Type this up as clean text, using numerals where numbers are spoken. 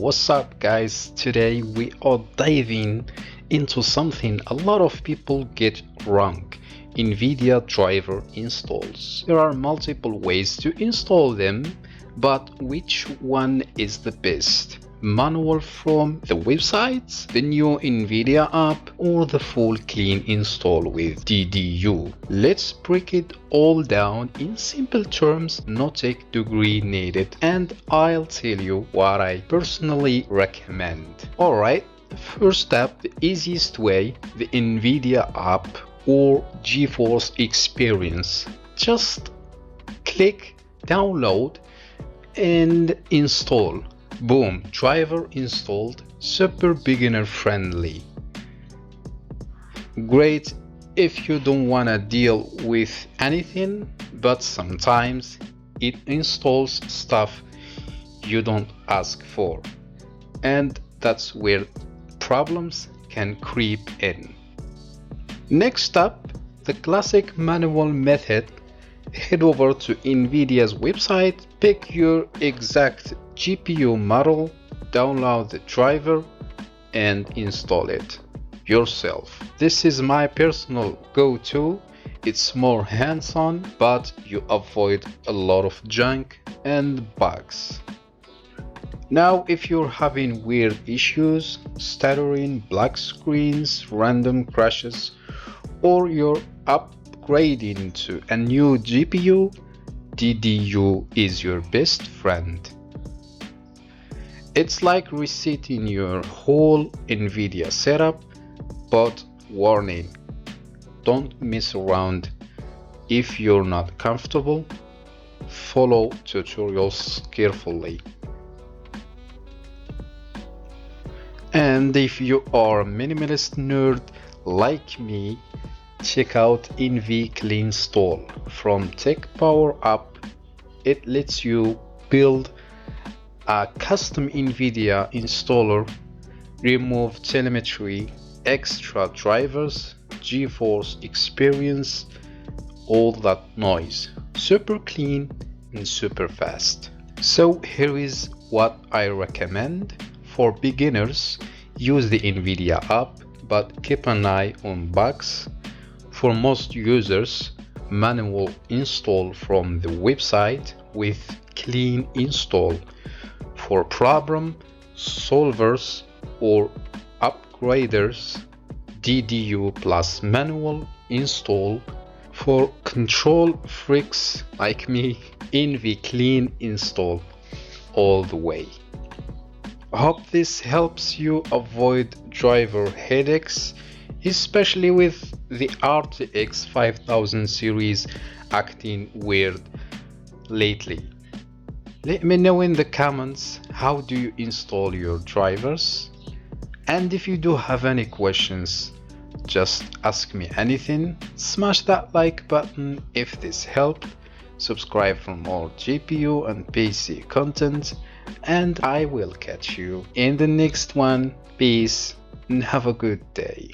What's up guys? Today we are diving into something a lot of people get wrong: NVIDIA driver installs. There are multiple ways to install them, but which one is the best? Manual from the websites, the new NVIDIA app, or the full clean install with DDU? Let's break it all down in simple terms, no tech degree needed, and I'll tell you what I personally recommend. Alright, first up, the easiest way, the NVIDIA app or GeForce experience. Just click download and install. Boom, driver installed, super beginner friendly. Great if you don't wanna deal with anything, but sometimes it installs stuff you don't ask for, and that's where problems can creep in. Next up, the classic manual method. Head over to NVIDIA's website, pick your exact GPU model, download the driver, and install it yourself. This is my personal go-to. It's more hands-on, but you avoid a lot of junk and bugs. Now, if you're having weird issues, stuttering, black screens, random crashes, or you're upgrading to a new GPU, DDU is your best friend. It's like resetting your whole NVIDIA setup, but warning, don't mess around. If you're not comfortable, follow tutorials carefully. And if you are a minimalist nerd like me, check out NVCleanstall from TechPowerUp. It lets you build a custom NVIDIA installer, remove telemetry, extra drivers, GeForce experience, all that noise. Super clean and super fast. So here is what I recommend. For beginners, use the NVIDIA app, but keep an eye on bugs. For most users, manual install from the website with clean install. For problem solvers or upgraders, DDU plus manual install. For control freaks like me, NVCleanstall all the way. Hope this helps you avoid driver headaches, especially with the RTX 5000 series acting weird lately. Let me know in the comments, how do you install your drivers? And if you do have any questions, just ask me anything. Smash that like button if this helped. Subscribe for more GPU and PC content, and I will catch you in the next one. Peace and have a good day.